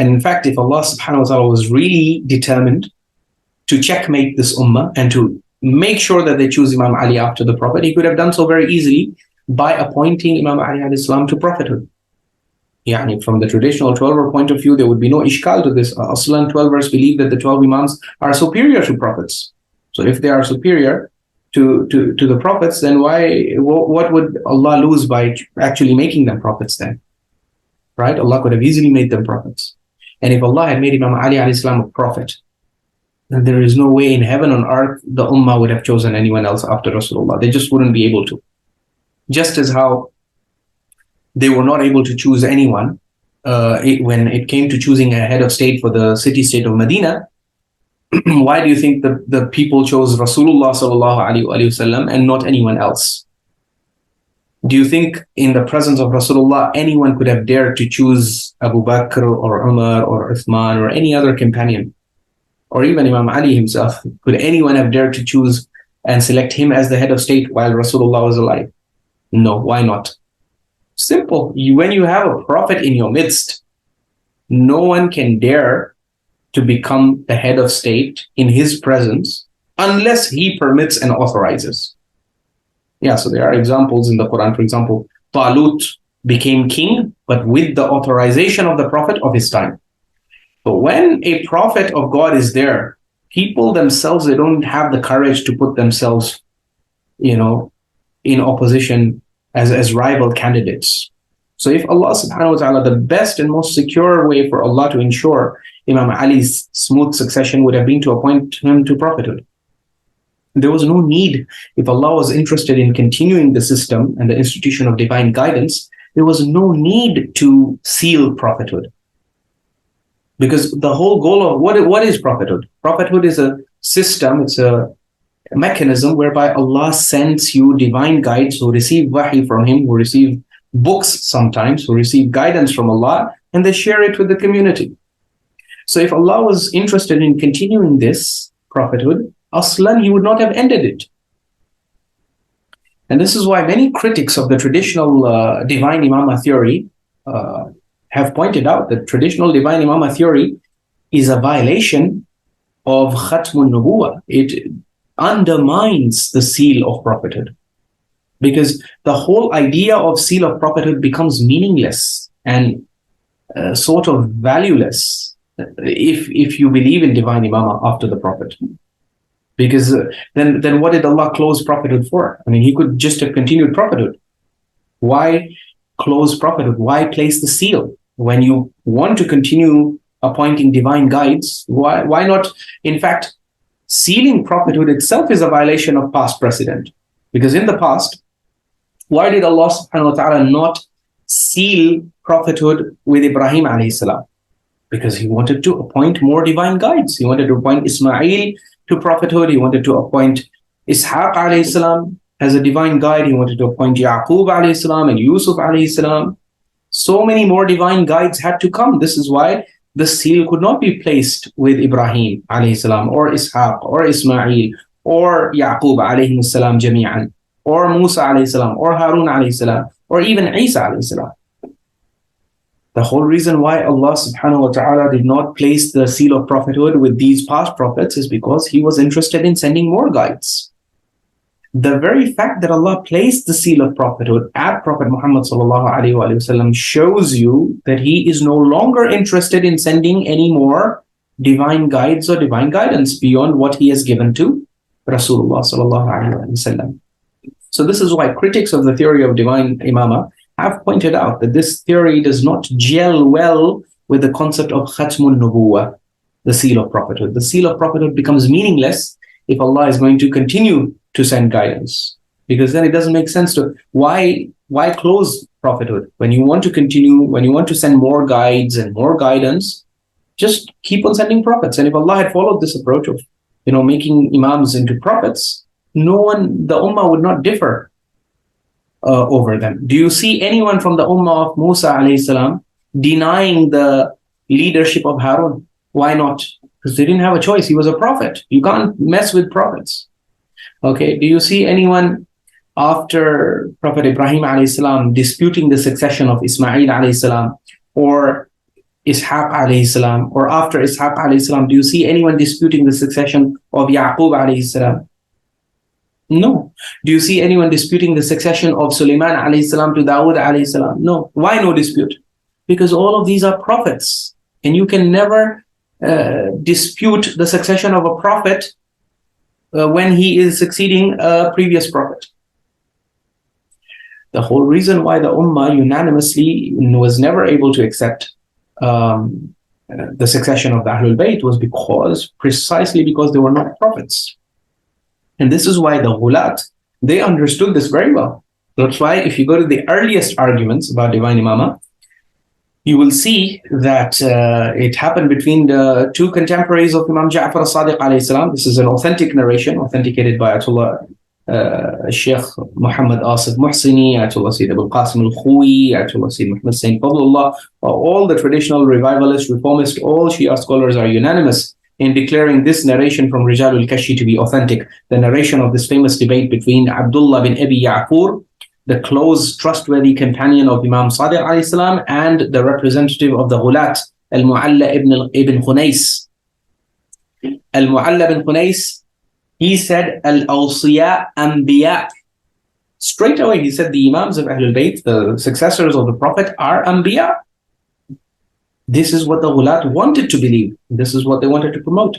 And in fact, if Allah subhanahu wa ta'ala was really determined to checkmate this ummah and to make sure that they choose Imam Ali after the Prophet, he could have done so very easily by appointing Imam Ali alayhi salam to prophethood. Yani from the traditional 12er point of view, there would be no ishkal to this. Aslan 12ers believe that the 12 Imams are superior to prophets. So if they are superior to the prophets, then what would Allah lose by actually making them prophets then? Right? Allah could have easily made them prophets. And if Allah had made Imam Ali alayhi salam a prophet, then there is no way in heaven on earth the ummah would have chosen anyone else after Rasulullah. They just wouldn't be able to. Just as how they were not able to choose anyone when it came to choosing a head of state for the city-state of Medina. Why do you think the people chose Rasulullah sallallahu alaihi wasallam and not anyone else? Do you think in the presence of Rasulullah anyone could have dared to choose Abu Bakr or Umar or Uthman or any other companion? Or even Imam Ali himself? Could anyone have dared to choose and select him as the head of state while Rasulullah was alive? No, why not? Simple. When you have a prophet in your midst, no one can dare to become the head of state in his presence unless he permits and authorizes. Yeah, so there are examples in the Quran. For example, Talut became king, but with the authorization of the prophet of his time. But when a prophet of God is there, people themselves, they don't have the courage to put themselves, in opposition as rival candidates. So if Allah subhanahu wa ta'ala, the best and most secure way for Allah to ensure Imam Ali's smooth succession would have been to appoint him to prophethood. There was no need. If Allah was interested in continuing the system and the institution of divine guidance, there was no need to seal prophethood. Because the whole goal of what is prophethood? Prophethood is a system, it's a mechanism whereby Allah sends you divine guides who receive wahi from Him, who receive books sometimes, who receive guidance from Allah, and they share it with the community. So if Allah was interested in continuing this prophethood, aslan, He would not have ended it. And this is why many critics of the traditional divine Imamah theory have pointed out that traditional divine Imamah theory is a violation of Khatmun Nubuwwah. It undermines the seal of prophethood, because the whole idea of seal of prophethood becomes meaningless and sort of valueless if you believe in divine Imamah after the prophet. Because then what did Allah close prophethood for? I mean, He could just have continued prophethood. Why close prophethood? Why place the seal? When you want to continue appointing divine guides, why not? In fact, sealing prophethood itself is a violation of past precedent. Because in the past, why did Allah subhanahu wa ta'ala not seal prophethood with Ibrahim alayhi salam? Because He wanted to appoint more divine guides. He wanted to appoint Ismail to prophethood. He wanted to appoint Ishaq alayhi salam as a divine guide. He wanted to appoint Yaqub alayhi salam and Yusuf alayhi salam. So many more divine guides had to come. This is why the seal could not be placed with Ibrahim alayhi salam or Ishaq or Ismail or Yaqub alayhi salam jami'an or Musa alayhi salam or Harun alayhi salam or even Isa alayhi salam. The whole reason why Allah subhanahu wa ta'ala did not place the seal of prophethood with these past prophets is because He was interested in sending more guides. The very fact that Allah placed the seal of prophethood at Prophet Muhammad sallallahu alaihi wasallam shows you that He is no longer interested in sending any more divine guides or divine guidance beyond what He has given to Rasulullah sallallahu alaihi wasallam. So this is why critics of the theory of divine Imamah have pointed out that this theory does not gel well with the concept of Khatmun Nubuwwah, the seal of prophethood. The seal of prophethood becomes meaningless if Allah is going to continue to send guidance, because then it doesn't make sense to why close prophethood when you want to continue, when you want to send more guides and more guidance, just keep on sending prophets. And if Allah had followed this approach of making Imams into prophets, the ummah would not differ over them. Do you see anyone from the ummah of Musa alayhi salam denying the leadership of Harun? Why not? Because they didn't have a choice. He was a prophet. You can't mess with prophets. Okay, do you see anyone after Prophet Ibrahim alayhi salam disputing the succession of Ismail alayhi salam, or Ishaq alayhi salam, or after Ishaq alayhi salam, do you see anyone disputing the succession of Yaqub alayhi salam? No. Do you see anyone disputing the succession of Sulaiman alayhi salam to Dawood alayhi salam? No. Why no dispute? Because all of these are prophets, and you can never dispute the succession of a prophet when he is succeeding a previous prophet. The whole reason why the Ummah unanimously was never able to accept the succession of the Ahlul Bayt was precisely because they were not prophets. And this is why the Ghulat, they understood this very well. That's why if you go to the earliest arguments about divine Imamah, you will see that it happened between the two contemporaries of Imam Ja'far as-Sadiq alayhi salam. This is an authentic narration, authenticated by Ayatollah Sheikh Muhammad Asif Muhsini, Ayatollah Sayyid Abul Qasim al-Khuyi, Ayatollah Sayyid Muhammad Sayyid Fadlullah. All the traditional revivalists, reformists, all Shia scholars are unanimous in declaring this narration from Rijal al-Kashi to be authentic. The narration of this famous debate between Abdullah bin Abi Ya'qur, the close, trustworthy companion of Imam Sadiq alayhi salam, and the representative of the Ghulat, Al-Mu'alla ibn Khunais. Al-Mu'alla ibn Khunais, he said, Al-Awsiya Anbiya. Straight away, he said the Imams of Ahlul Bayt, the successors of the Prophet, are Anbiya. This is what the Ghulat wanted to believe. This is what they wanted to promote.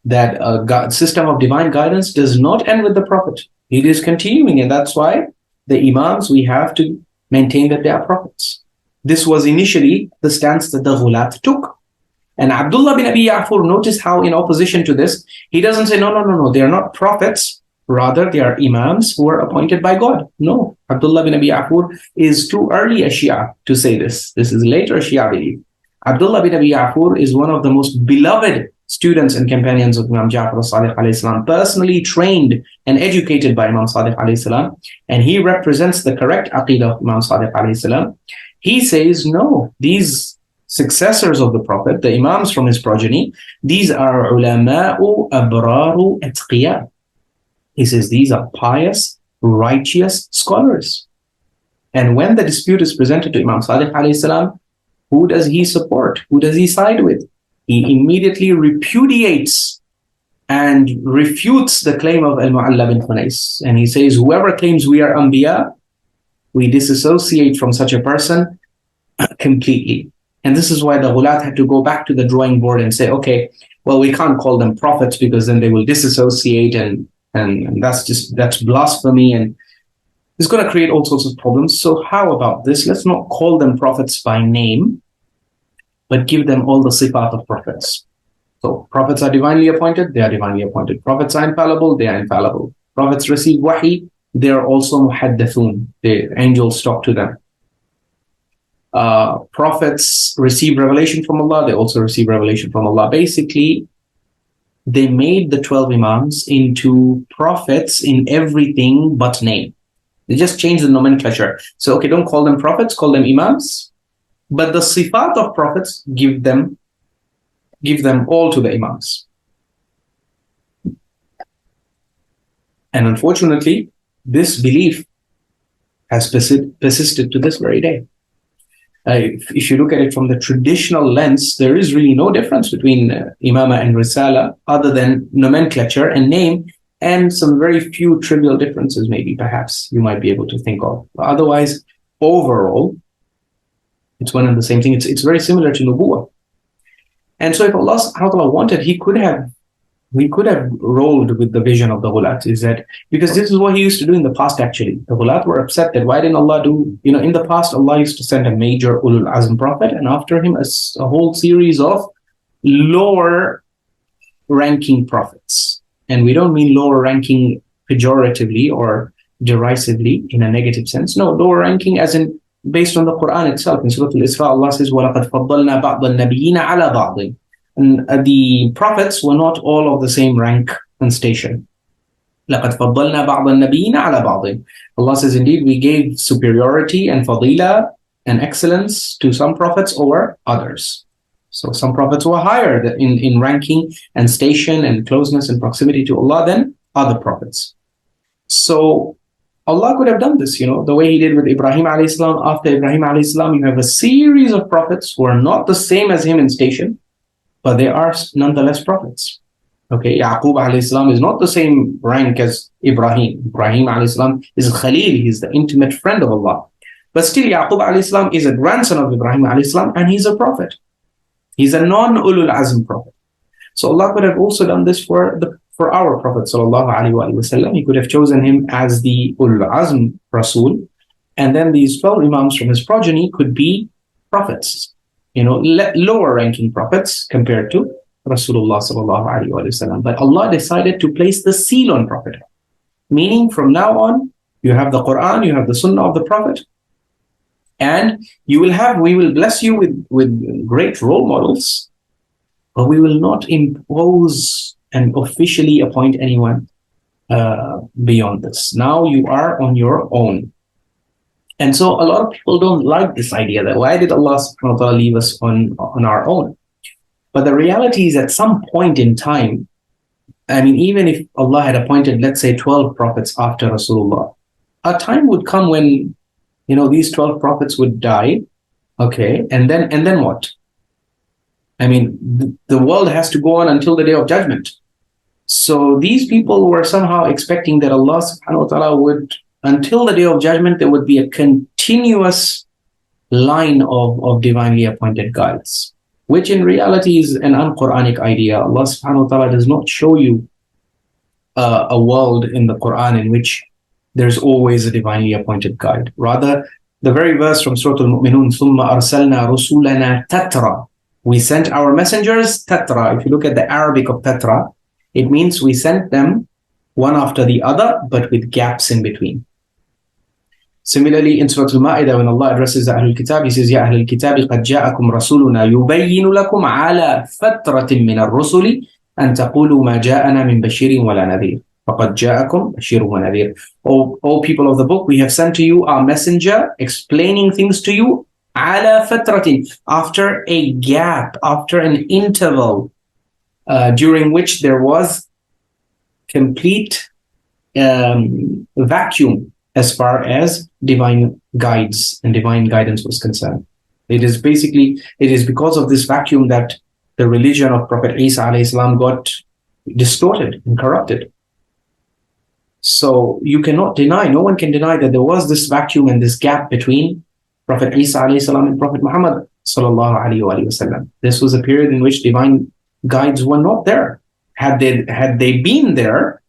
That a system of divine guidance does not end with the Prophet. It is continuing, and that's why the Imams, we have to maintain that they are prophets. This was initially the stance that the Ghulat took. And Abdullah bin Abi Ya'fur, notice how in opposition to this, he doesn't say, no, they are not prophets. Rather, they are Imams who are appointed by God. No, Abdullah bin Abi Ya'fur is too early a Shia to say this. This is later Shia belief. Abdullah bin Abi Ya'fur is one of the most beloved students and companions of Imam Ja'far as-Sadiq alayhi salam, personally trained and educated by Imam Sadiq alayhi salam, and he represents the correct aqidah of Imam Sadiq alayhi salam. He says, no, these successors of the Prophet, the Imams from his progeny, these are ulama'u abraru atqiya. He says these are pious, righteous scholars. And when the dispute is presented to Imam Sadiq alayhi salam, who does he support? Who does he side with? He immediately repudiates and refutes the claim of Al-Mu'alla bin Khunais. And he says, whoever claims we are Anbiya, we disassociate from such a person completely. And this is why the Ghulat had to go back to the drawing board and say, okay, well, we can't call them prophets because then they will disassociate and that's blasphemy, and it's going to create all sorts of problems. So how about this? Let's not call them prophets by name, but give them all the sifat of prophets. So prophets are divinely appointed, they are divinely appointed. Prophets are infallible, they are infallible. Prophets receive wahi, they are also muhaddathun, the angels talk to them. Prophets receive revelation from Allah, they also receive revelation from Allah. Basically, they made the 12 Imams into prophets in everything but name. They just changed the nomenclature. So, okay, don't call them prophets, call them Imams. But the sifat of prophets, give them all to the Imams. And unfortunately, this belief has persisted to this very day. If you look at it from the traditional lens, there is really no difference between Imamah and Risala other than nomenclature and name, and some very few trivial differences maybe perhaps you might be able to think of. But otherwise, overall, it's one and the same thing. It's very similar to Nubuwwah. And so if Allah subhanahu wa ta'ala wanted, we could have rolled with the vision of the Ghulat, is that because this is what he used to do in the past actually. The Ghulat were upset that why didn't Allah do, in the past Allah used to send a major Ulul Azm prophet and after him a whole series of lower ranking prophets. And we don't mean lower ranking pejoratively or derisively in a negative sense. No, lower ranking as in based on the Quran itself. In Surah Al-Isra, Allah says, وَلَقَدْ فَضَّلْنَا بَعْضَ النَّبِيِّينَ عَلَى بَعْضٍ. And the prophets were not all of the same rank and station. لَقَدْ فَضَّلْنَا بَعْضَ النَّبِيِّينَ عَلَى بَعْضٍ. Allah says, indeed, we gave superiority and fadila and excellence to some prophets over others. So some prophets were higher in ranking and station and closeness and proximity to Allah than other prophets. So Allah could have done this, the way He did with Ibrahim alayhi salam. After Ibrahim alayhi salam, you have a series of prophets who are not the same as him in station, but they are nonetheless prophets. Okay, Yaqub alayhi salam is not the same rank as Ibrahim. Ibrahim alayhi salam is Khalil, he's the intimate friend of Allah. But still, Yaqub alayhi salam is a grandson of Ibrahim alayhi salam, and he's a prophet. He's a non-ulul azm prophet. So Allah could have also done this for our Prophet sallallahu alaihi wasallam. He could have chosen him as the ulul azm Rasul, and then these 12 Imams from his progeny could be prophets, lower ranking prophets compared to Rasulullah sallallahu alaihi wasallam. But Allah decided to place the seal on prophethood, meaning from now on, you have the Quran, you have the Sunnah of the Prophet, and we will bless you with great role models, but we will not impose and officially appoint anyone beyond this. Now you are on your own. And so a lot of people don't like this idea that why did Allah subhanahu wa ta'ala leave us on our own? But the reality is at some point in time, even if Allah had appointed, let's say, 12 prophets after Rasulullah, a time would come when, these 12 prophets would die. Okay. And then what? The world has to go on until the Day of Judgment. So these people were somehow expecting that Allah subhanahu wa ta'ala would, until the Day of Judgment, there would be a continuous line of divinely appointed guides, which in reality is an un-Quranic idea. Allah subhanahu wa ta'ala does not show you a world in the Quran in which there's always a divinely appointed guide. Rather, the very verse from Surah Al-Mu'minun, ثُمَّ أَرْسَلْنَا رُسُولَنَا تَتْرَى. We sent our messengers tatra. If you look at the Arabic of tatra, it means we sent them one after the other, but with gaps in between. Similarly, in Surah Al-Ma'idah, when Allah addresses the Ahlul Kitab, He says, يَا أَهْلَ الْكِتَابِ قَدْ جَاءَكُمْ رَسُولُنَا يُبَيِّنُ لَكُمْ عَلَى فَتْرَةٍ مِّنَ الرُّسُلِ أَن تَقُولُوا مَا جَاءَنَا مِن بَشِيرٍ وَلَا نَذِيرٍ فَقَدْ جَاءَكُمْ بَشِيرٌ وَنَذِيرٌ. O people of the book, we have sent to you our messenger explaining things to you على فترة, after a gap, after an interval during which there was complete vacuum as far as divine guides and divine guidance was concerned. It is because of this vacuum that the religion of Prophet Isa alayhi salam got distorted and corrupted. So you cannot deny, no one can deny that there was this vacuum and this gap between Prophet Isa alayhi salam and Prophet Muhammad sallallahu alayhi wasallam. This was a period in which divine guides were not there. Had they been there,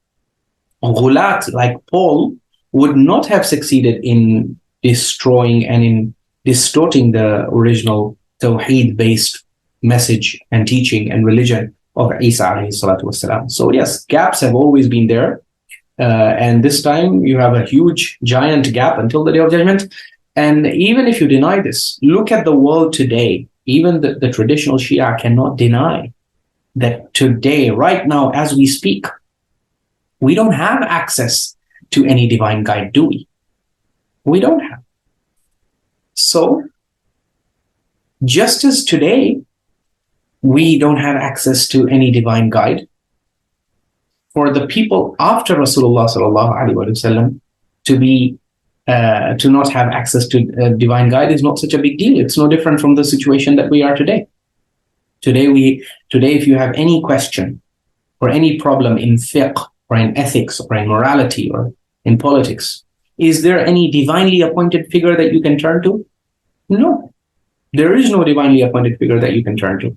ghulat like Paul would not have succeeded in destroying and in distorting the original Tawheed-based message and teaching and religion of Isa alayhi salatu wasalam. So yes, gaps have always been there. And this time you have a huge, giant gap until the Day of Judgment. And even if you deny this, look at the world today. Even the traditional Shia cannot deny that today, right now, as we speak, we don't have access to any divine guide, do we? We don't have. So, just as today, we don't have access to any divine guide, for the people after Rasulullah sallallahu alaihi wasallam to not have access to divine guide is not such a big deal. It's no different from the situation that we are today. Today, if you have any question or any problem in fiqh or in ethics or in morality or in politics, is there any divinely appointed figure that you can turn to? No, there is no divinely appointed figure that you can turn to.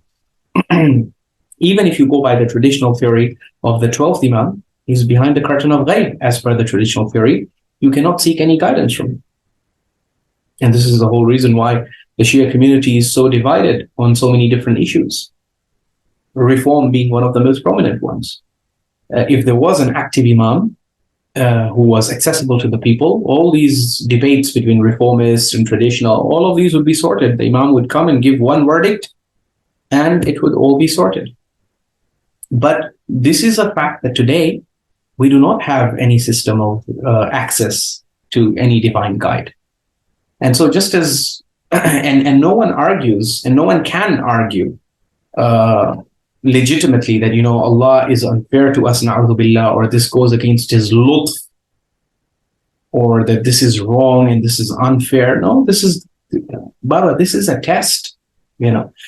Even if you go by the traditional theory of the 12th Imam, he's behind the curtain of ghaib. As per the traditional theory, you cannot seek any guidance from him. And this is the whole reason why the Shia community is so divided on so many different issues. Reform being one of the most prominent ones. If there was an active Imam who was accessible to the people, all these debates between reformists and traditional, all of these would be sorted. The Imam would come and give one verdict and it would all be sorted. But this is a fact that today we do not have any system of access to any divine guide. And so just as, and no one argues, and no one can argue legitimately that, Allah is unfair to us, na'udhu billah, or this goes against His lutf. or that this is wrong and this is unfair. No, Baba, this is a test.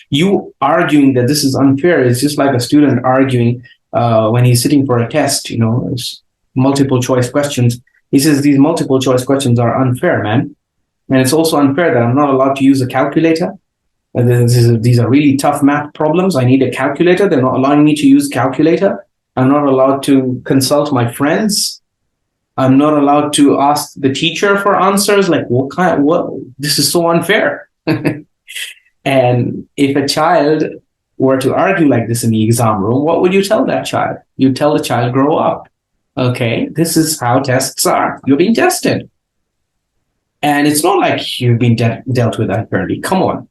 You arguing that this is unfair is just like a student arguing when he's sitting for a test. It's multiple choice questions. He says these multiple choice questions are unfair, man. And it's also unfair that I'm not allowed to use a calculator. These are really tough math problems. I need a calculator. They're not allowing me to use calculator. I'm not allowed to consult my friends. I'm not allowed to ask the teacher for answers. Like, this is so unfair. And if a child were to argue like this in the exam room, what would you tell that child? You tell the child, grow up. Okay, this is how tests are. You're being tested. And it's not like you've been dealt with unfairly. Come on.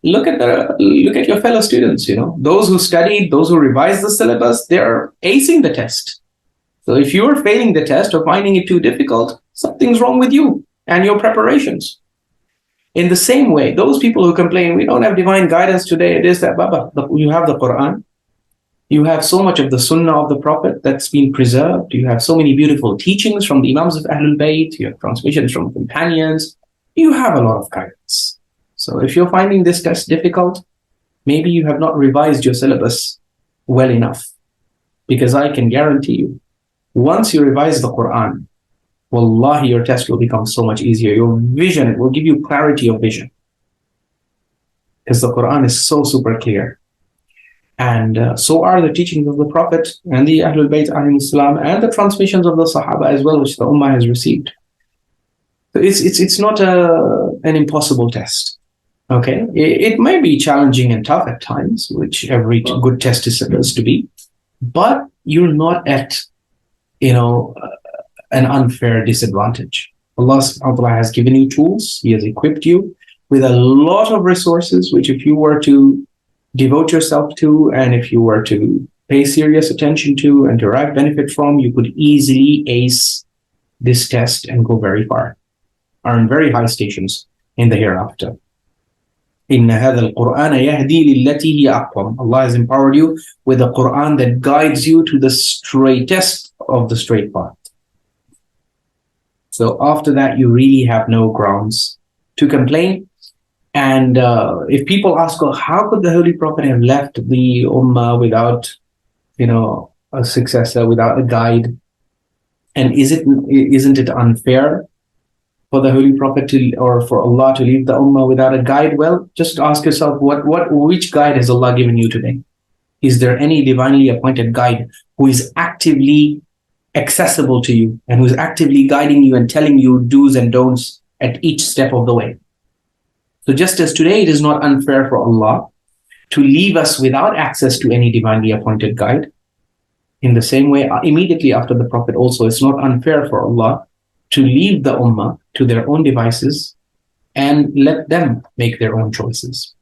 Look at your fellow students, those who studied, those who revised the syllabus, they're acing the test. So if you're failing the test or finding it too difficult, something's wrong with you and your preparations. In the same way, those people who complain, we don't have divine guidance today, it is that, Baba, you have the Quran. You have so much of the Sunnah of the Prophet that's been preserved. You have so many beautiful teachings from the Imams of Ahlul Bayt. You have transmissions from companions. You have a lot of guidance. So if you're finding this test difficult, maybe you have not revised your syllabus well enough. Because I can guarantee you, once you revise the Quran, wallahi, your test will become so much easier. Your vision, it will give you clarity of vision. Because the Quran is so super clear. And so are the teachings of the Prophet and the Ahlul Bayt alayhi salam, and the transmissions of the Sahaba as well, which the Ummah has received. So it's not an impossible test. Okay, it may be challenging and tough at times, which every good test is supposed to be, but you're not at an unfair disadvantage. Allah subhanahu wa ta'ala has given you tools. He has equipped you with a lot of resources, which if you were to devote yourself to, and if you were to pay serious attention to and derive benefit from, you could easily ace this test and go very far, earn very high stations in the hereafter. إِنَّ هَذَا الْقُرْآنَ يَهْدِي لِلَّتِي هِيَ أَقْوَمُ. Allah has empowered you with a Quran that guides you to the straightest of the straight path. So after that, you really have no grounds to complain. And if people ask, well, how could the Holy Prophet have left the Ummah without, a successor, without a guide? And isn't it unfair for the Holy Prophet or for Allah to leave the Ummah without a guide? Well, just ask yourself, which guide has Allah given you today? Is there any divinely appointed guide who is actively accessible to you and who is actively guiding you and telling you do's and don'ts at each step of the way? So just as today it is not unfair for Allah to leave us without access to any divinely appointed guide, in the same way, immediately after the Prophet also, it's not unfair for Allah to leave the Ummah to their own devices and let them make their own choices.